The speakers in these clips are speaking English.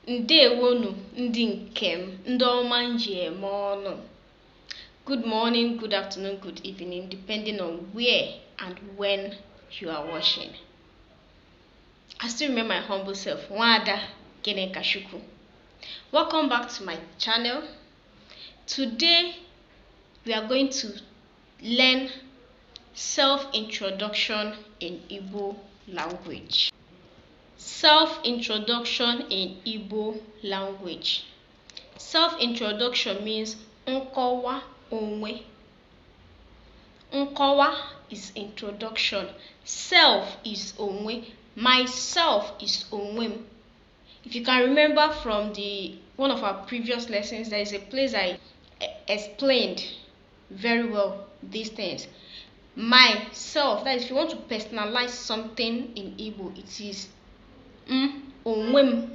Ndewonu ndị nkem, ndị ọma nji eme ọnụ. Good morning, good afternoon, good evening, depending on where and when you are watching. I still remember my humble self, Nwada Genekashuku. Welcome back to my channel. Today, we are going to learn self-introduction in Igbo language. Self-introduction in Igbo language. Self-introduction means nkọwa onwe. Nkọwa is introduction. Self is onwe. Myself is onwem. If you can remember from one of our previous lessons, there is a place I explained very well these things. Myself, that is, if you want to personalize something in Igbo, it is onwem.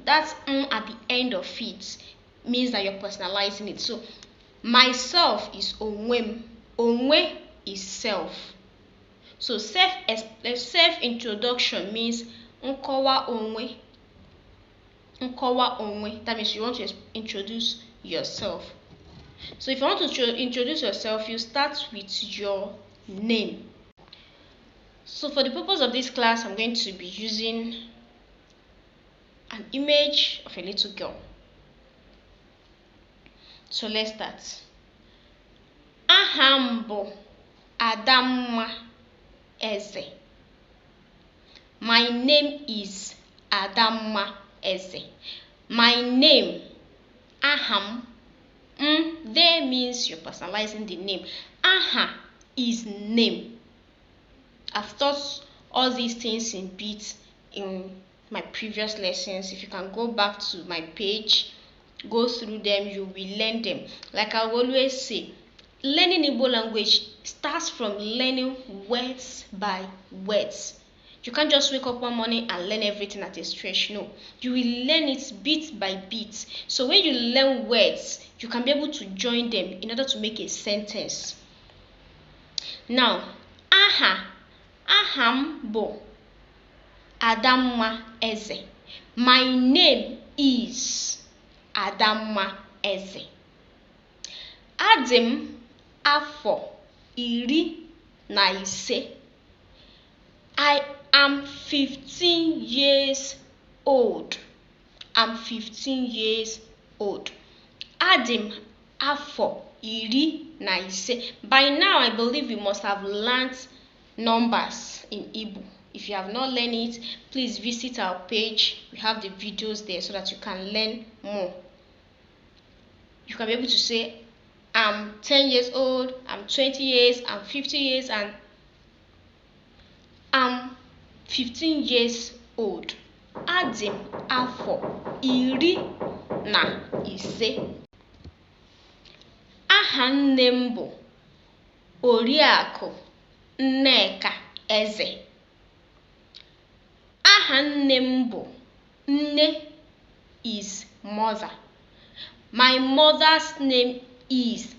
That's at the end of it means that you're personalizing it. So myself is onwem. Onwe is self. So self-introduction means nkọwa onwe. Nkọwa onwe. That means you want to introduce yourself. So if you want to introduce yourself, you start with your name. So for the purpose of this class, I'm going to be using an image of a little girl. So let's start. Aha bụ Adamma Eze. My name is Adamma Eze. My name, Aham. There means you're personalizing the name. Aha is name. I've taught all these things in bits in my previous lessons. If you can go back to my page, go through them, you will learn them. Like I always say, learning Igbo language starts from learning words by words. You can't just wake up one morning and learn everything at a stretch. No, you will learn it bit by bit. So when you learn words, you can be able to join them in order to make a sentence. Now, aham bụ Adamma Eze. My name is Adamma Eze. Adị afọ 15. I am 15 years old. I'm 15 years old. Adị afọ 15. By now, I believe you must have learned numbers in Igbo. If you have not learned it, please visit our page. We have the videos there so that you can learn more. You can be able to say, I'm 10 years old, I'm 20 years, I'm 50 years, and I'm 15 years old. Adị afọ 15. Aha nne m bụ Oriakụ Nneka Eze. Aha nne m bụ Nne is mother. My mother's name is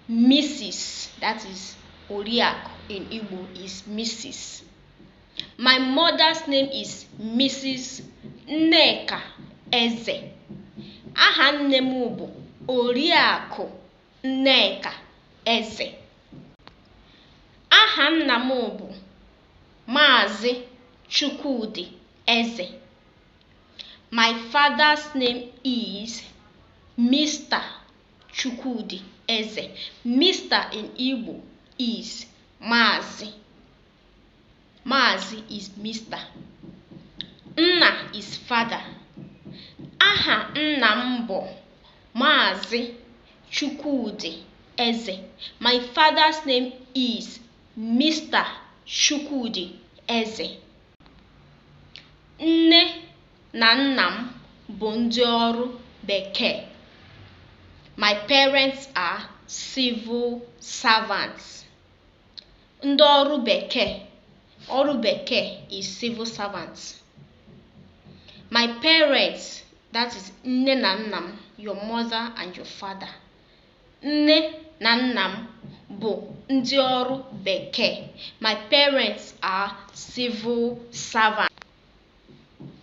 Mrs. That is Oriakụ in Igbo is Mrs. My mother's name is Mrs. Nneka Eze. Aha nne m bụ Oriakụ Nneka Eze. Aha nna m bụ Maazị Chukwudi Eze. My father's name is Mr. Chukwudi Eze. Mr. in Igbo is Maazị. Maazị is Mr. Nna is father. Aha nna m bụ Maazị Chukwudi Eze. My father's name is Mr. Chukwudi Eze. Nne na nna m bụ ndị ọrụ bekee. My parents are civil servants. Ndị ọrụ bekee. Ọrụ bekee is civil servants. My parents, that is nne na nna m, your mother and your father. Nne na nna m bụ ndị ọrụ bekee. My parents are civil servants.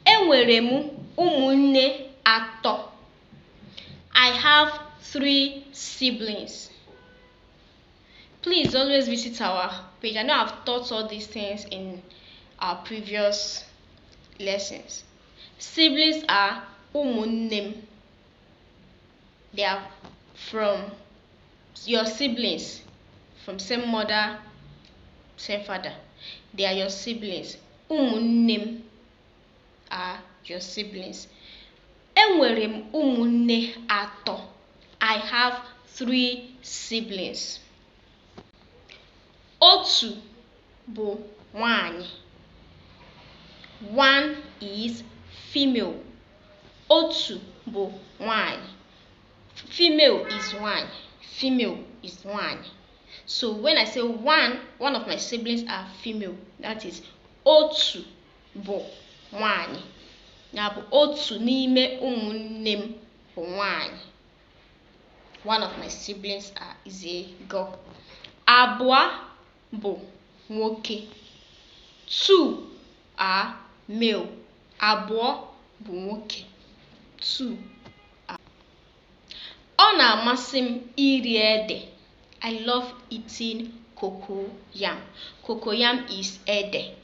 Enwere m ụmụnne atọ. I have 3 siblings. Please always visit our page. I know I've taught all these things in our previous lessons. Siblings are ụmụnne. They are from your siblings, from same mother, same father. They are your siblings. Ụmụnne are your siblings. Enwere m ụmụnne atọ. I have 3 siblings. Otu bụ nwanyị. One is female. Otu bụ nwanyị. Female is nwanyị. Female is nwanyị. So when I say one of my siblings are female, that is otu bụ nwanyị. Ya bụ otu n'ime ụmụnne m bụ nwanyị. One of my siblings is a girl. Abụọ bụ nwoke. 2 are male. Abụọ bụ nwoke. 2 are. Ọ na-amasị m iri ede. I love eating cocoyam. Cocoyam is ede.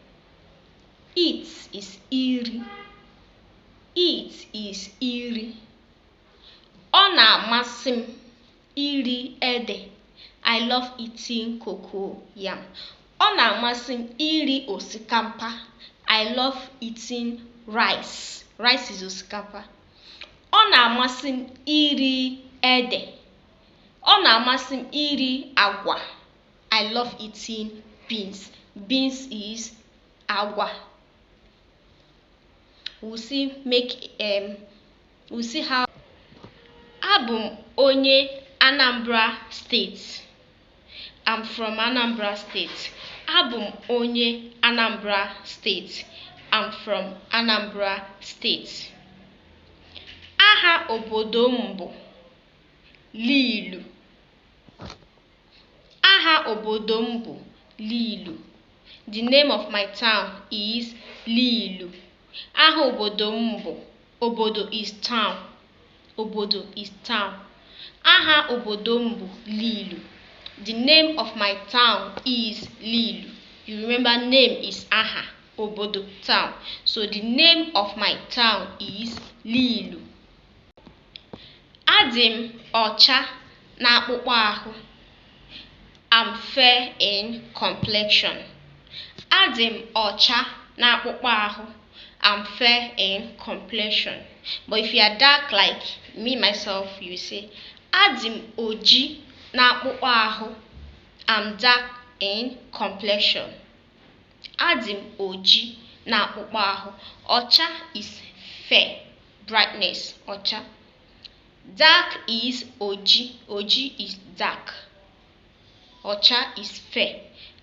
Eat is iri. Eat is iri. Ọ na-amasị m iri ede. I love eating cocoyam. Ọ na-amasị m iri osikapa. I love eating rice. Rice is osikapa. Ọ na-amasị m iri ede. Ọ na-amasị m iri agwa. I love eating beans. Beans is agwa. We'll see how. Abụ m onye Anambra State. I'm from Anambra State. Abụ m onye Anambra State. I'm from Anambra State. Aha obodo m bụ Lilu. Aha obodo m bụ Lilu. The name of my town is Lilu. Aha obodo m bụ obodo is town. Obodo is town. Aha obodo m bụ Lilu. The name of my town is Lilu. You remember name is aha, obodo town. So the name of my town is Lilu. Adị m ọcha n'akpụkpọ ahụ. I'm fair in complexion. Adị m ọcha n'akpụkpọ ahụ. I'm fair in complexion. But if you are dark like me myself, you say adị m oji n'akpụkpọ ahụ. I'm dark in complexion. Adị m oji n'akpụkpọ ahụ. Ọcha is fair, brightness, ọcha. Dark is oji. Oji is dark. Ọcha is fair.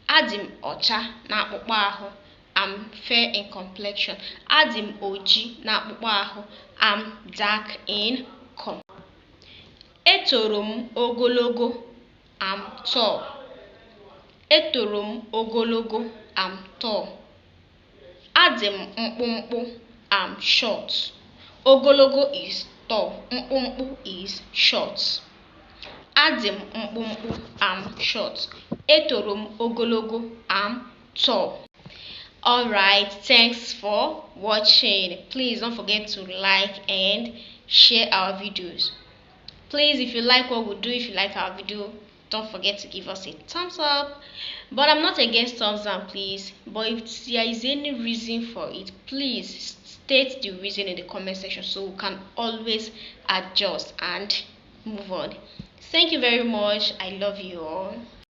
Adị m ọcha n'akpụkpọ ahụ. I'm fair in complexion. Adị m oji n'akpụkpọ ahụ. I'm dark in complexion. Etoro m ogologo. I'm tall. Etoro m ogologo. I'm tall. Adị m mkpụmkpụ. I'm short. Ogologo is tall. Mkpụmkpụ is short. Adị m mkpụmkpụ. I'm short. Etoro m ogologo. I'm tall. Alright, thanks for watching. Please don't forget to like and share our videos. Please, if you like what we do, if you like our video, don't forget to give us a thumbs up. But I'm not against thumbs down, please. But if there is any reason for it, please state the reason in the comment section so we can always adjust and move on. Thank you very much. I love you all.